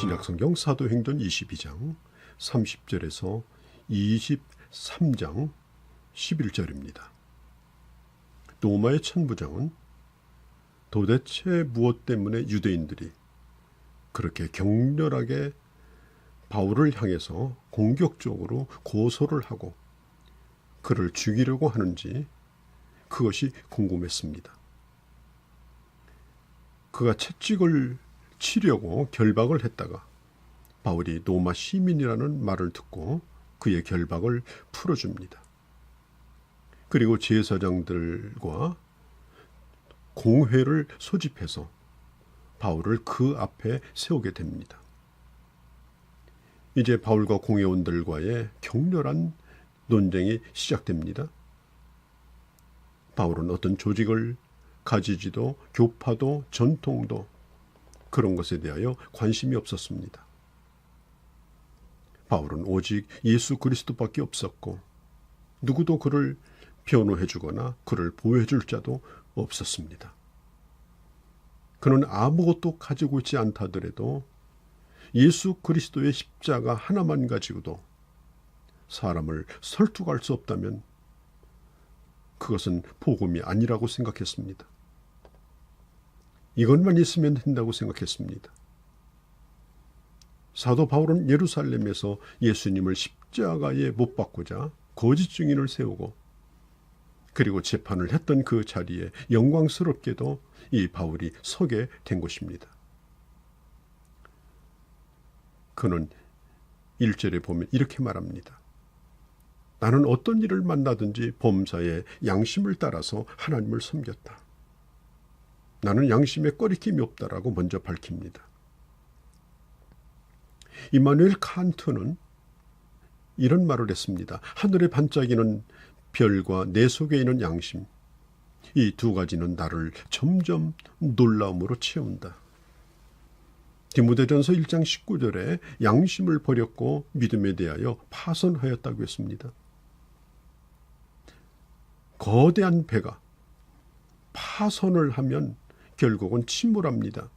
신약성경 사도행전 22장 30절에서 23장 11절입니다. 로마의 천부장은 도대체 무엇 때문에 유대인들이 그렇게 격렬하게 바울을 향해서 공격적으로 고소를 하고 그를 죽이려고 하는지 그것이 궁금했습니다. 그가 채찍을 치려고 결박을 했다가 바울이 로마 시민이라는 말을 듣고 그의 결박을 풀어줍니다. 그리고 제사장들과 공회를 소집해서 바울을 그 앞에 세우게 됩니다. 이제 바울과 공회원들과의 격렬한 논쟁이 시작됩니다. 바울은 어떤 조직을 가지지도 교파도 전통도 그런 것에 대하여 관심이 없었습니다. 바울은 오직 예수 그리스도밖에 없었고 누구도 그를 변호해 주거나 그를 보호해 줄 자도 없었습니다. 그는 아무것도 가지고 있지 않다더라도 예수 그리스도의 십자가 하나만 가지고도 사람을 설득할 수 없다면 그것은 복음이 아니라고 생각했습니다. 이것만 있으면 된다고 생각했습니다. 사도 바울은 예루살렘에서 예수님을 십자가에 못 박고자 거짓 증인을 세우고 그리고 재판을 했던 그 자리에 영광스럽게도 이 바울이 서게 된 것입니다. 그는 1절에 보면 이렇게 말합니다. 나는 어떤 일을 만나든지 범사의 양심을 따라서 하나님을 섬겼다. 나는 양심에 꺼리낌이 없다라고 먼저 밝힙니다. 이마누엘 칸트는 이런 말을 했습니다. 하늘에 반짝이는 별과 내 속에 있는 양심, 이 두 가지는 나를 점점 놀라움으로 채운다. 디모데전서 1장 19절에 양심을 버렸고 믿음에 대하여 파선하였다고 했습니다. 거대한 배가 파선을 하면 결국은 침몰합니다.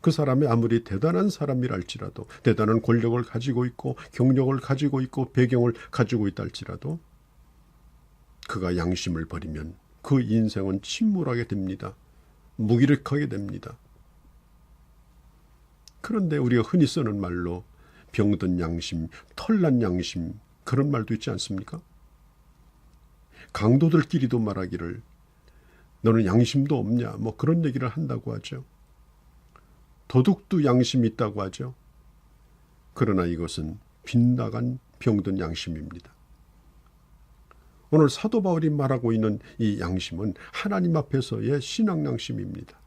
그 사람이 아무리 대단한 사람이랄지라도 대단한 권력을 가지고 있고 경력을 가지고 있고 배경을 가지고 있다 할지라도 그가 양심을 버리면 그 인생은 침몰하게 됩니다. 무기력하게 됩니다. 그런데 우리가 흔히 쓰는 말로 병든 양심, 털난 양심 그런 말도 있지 않습니까? 강도들끼리도 말하기를 너는 양심도 없냐 뭐 그런 얘기를 한다고 하죠. 도둑도 양심이 있다고 하죠. 그러나 이것은 빗나간 병든 양심입니다. 오늘 사도 바울이 말하고 있는 이 양심은 하나님 앞에서의 신앙 양심입니다.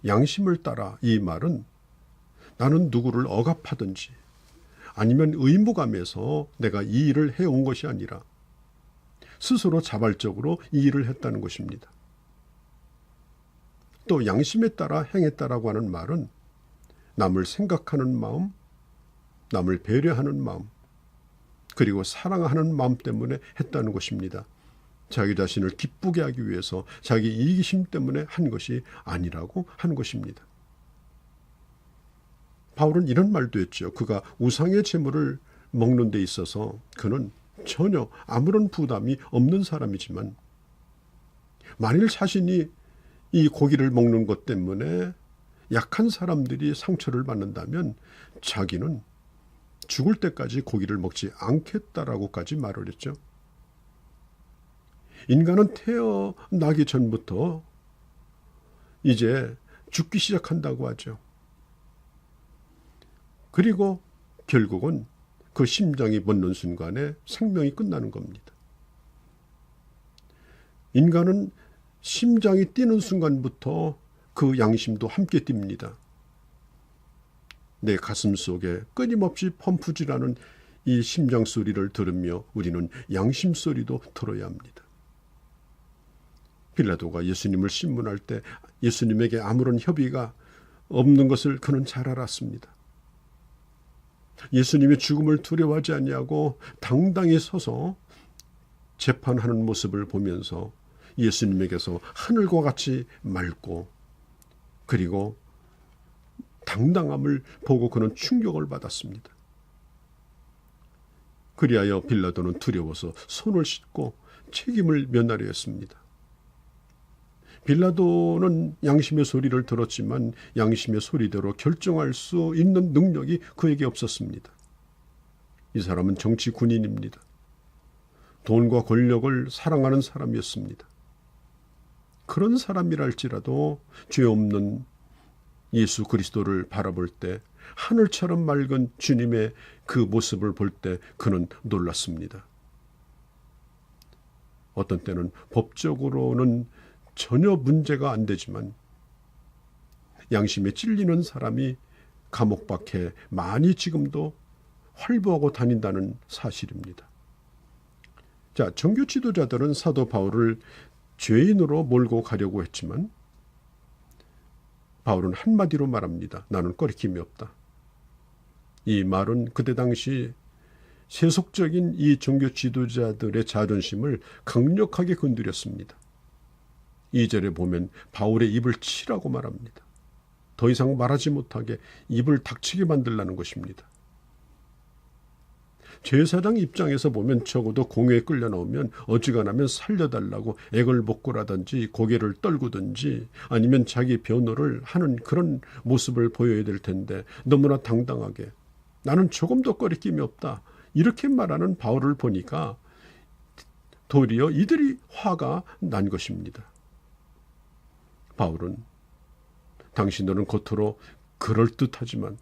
양심을 따라 이 말은 나는 누구를 억압하든지 아니면 의무감에서 내가 이 일을 해온 것이 아니라 스스로 자발적으로 이 일을 했다는 것입니다. 또 양심에 따라 행했다라고 하는 말은 남을 생각하는 마음, 남을 배려하는 마음, 그리고 사랑하는 마음 때문에 했다는 것입니다. 자기 자신을 기쁘게 하기 위해서 자기 이기심 때문에 한 것이 아니라고 하는 것입니다. 바울은 이런 말도 했죠. 그가 우상의 제물을 먹는 데 있어서 그는 전혀 아무런 부담이 없는 사람이지만 만일 자신이 이 고기를 먹는 것 때문에 약한 사람들이 상처를 받는다면 자기는 죽을 때까지 고기를 먹지 않겠다라고까지 말을 했죠. 인간은 태어나기 전부터 이제 죽기 시작한다고 하죠. 그리고 결국은 그 심장이 멎는 순간에 생명이 끝나는 겁니다. 인간은 심장이 뛰는 순간부터 그 양심도 함께 뜁니다. 내 가슴 속에 끊임없이 펌프질하는 이 심장 소리를 들으며 우리는 양심 소리도 들어야 합니다. 빌라도가 예수님을 신문할 때 예수님에게 아무런 협의가 없는 것을 그는 잘 알았습니다. 예수님의 죽음을 두려워하지 아니하고 당당히 서서 재판하는 모습을 보면서 예수님에게서 하늘과 같이 맑고 그리고 당당함을 보고 그는 충격을 받았습니다. 그리하여 빌라도는 두려워서 손을 씻고 책임을 면하려 했습니다. 빌라도는 양심의 소리를 들었지만 양심의 소리대로 결정할 수 있는 능력이 그에게 없었습니다. 이 사람은 정치 군인입니다. 돈과 권력을 사랑하는 사람이었습니다. 그런 사람이랄지라도 죄 없는 예수 그리스도를 바라볼 때 하늘처럼 맑은 주님의 그 모습을 볼 때 그는 놀랐습니다. 어떤 때는 법적으로는 전혀 문제가 안 되지만 양심에 찔리는 사람이 감옥 밖에 많이 지금도 활보하고 다닌다는 사실입니다. 자, 종교 지도자들은 사도 바울을 죄인으로 몰고 가려고 했지만 바울은 한마디로 말합니다. 나는 꺼리낌이 없다. 이 말은 그때 당시 세속적인 이 종교 지도자들의 자존심을 강력하게 건드렸습니다. 2절에 보면 바울의 입을 치라고 말합니다. 더 이상 말하지 못하게 입을 닥치게 만들라는 것입니다. 제사장 입장에서 보면 적어도 공회에 끌려 나오면 어지간하면 살려달라고 애걸복걸하든지 고개를 떨구든지 아니면 자기 변호를 하는 그런 모습을 보여야 될 텐데 너무나 당당하게 나는 조금도 꺼리낌이 없다 이렇게 말하는 바울을 보니까 도리어 이들이 화가 난 것입니다. 바울은 당신들은 겉으로 그럴듯하지만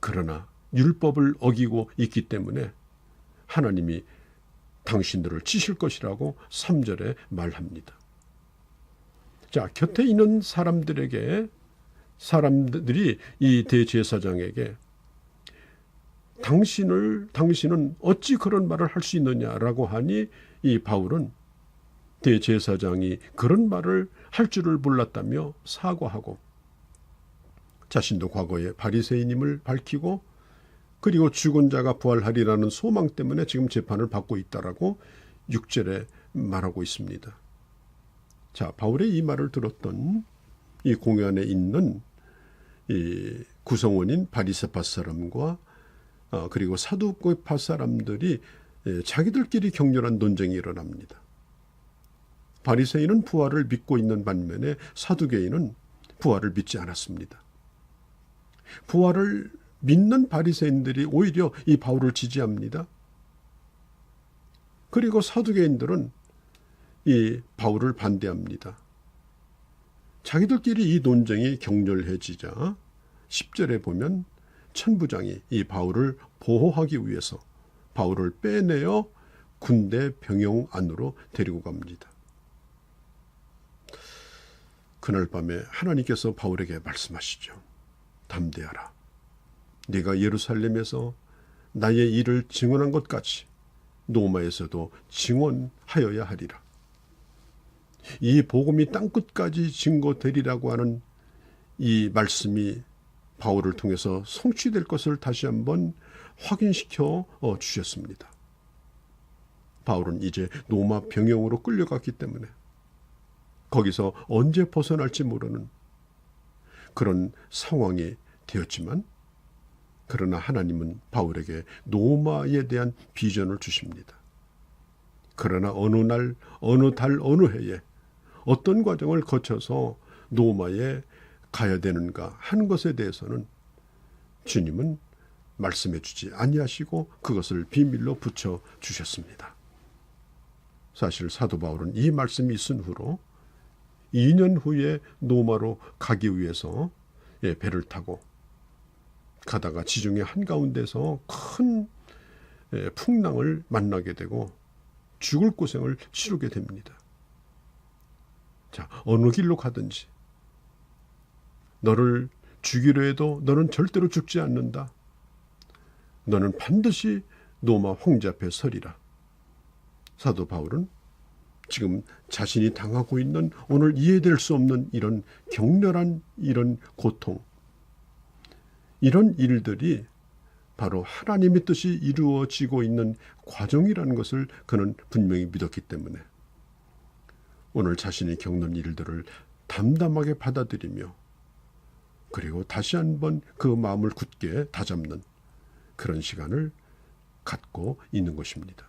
그러나 율법을 어기고 있기 때문에 하나님이 당신들을 치실 것이라고 3절에 말합니다. 자, 곁에 있는 사람들이 이 대제사장에게 당신은 어찌 그런 말을 할 수 있느냐라고 하니 이 바울은 대제사장이 그런 말을 할 줄을 몰랐다며 사과하고 자신도 과거에 바리새인임을 밝히고 그리고 죽은 자가 부활하리라는 소망 때문에 지금 재판을 받고 있다라고 6절에 말하고 있습니다. 자, 바울의 이 말을 들었던 이 공회 안에 있는 이 구성원인 바리새파 사람과 그리고 사두개파 사람들이 자기들끼리 격렬한 논쟁이 일어납니다. 바리새인은 부활을 믿고 있는 반면에 사두개인은 부활을 믿지 않았습니다. 부활을 믿는 바리새인들이 오히려 이 바울을 지지합니다. 그리고 사두개인들은 이 바울을 반대합니다. 자기들끼리 이 논쟁이 격렬해지자 10절에 보면 천부장이 이 바울을 보호하기 위해서 바울을 빼내어 군대 병영 안으로 데리고 갑니다. 그날 밤에 하나님께서 바울에게 말씀하시죠. 담대하라. 네가 예루살렘에서 나의 일을 증언한 것 같이 노마에서도 증언하여야 하리라. 이 복음이 땅끝까지 증거되리라고 하는 이 말씀이 바울을 통해서 성취될 것을 다시 한번 확인시켜 주셨습니다. 바울은 이제 노마 병영으로 끌려갔기 때문에 거기서 언제 벗어날지 모르는 그런 상황이 되었지만 그러나 하나님은 바울에게 노마에 대한 비전을 주십니다. 그러나 어느 날, 어느 달, 어느 해에 어떤 과정을 거쳐서 노마에 가야 되는가 하는 것에 대해서는 주님은 말씀해 주지 아니하시고 그것을 비밀로 붙여 주셨습니다. 사실 사도 바울은 이 말씀이 있은 후로 2년 후에 노마로 가기 위해서 배를 타고 가다가 지중해 한가운데서 큰 풍랑을 만나게 되고 죽을 고생을 치르게 됩니다. 자, 어느 길로 가든지 너를 죽이려 해도 너는 절대로 죽지 않는다. 너는 반드시 노마 황제 앞에 서리라. 사도 바울은 지금 자신이 당하고 있는 오늘 이해될 수 없는 이런 격렬한 이런 고통, 이런 일들이 바로 하나님의 뜻이 이루어지고 있는 과정이라는 것을 그는 분명히 믿었기 때문에 오늘 자신이 겪는 일들을 담담하게 받아들이며 그리고 다시 한번 그 마음을 굳게 다잡는 그런 시간을 갖고 있는 것입니다.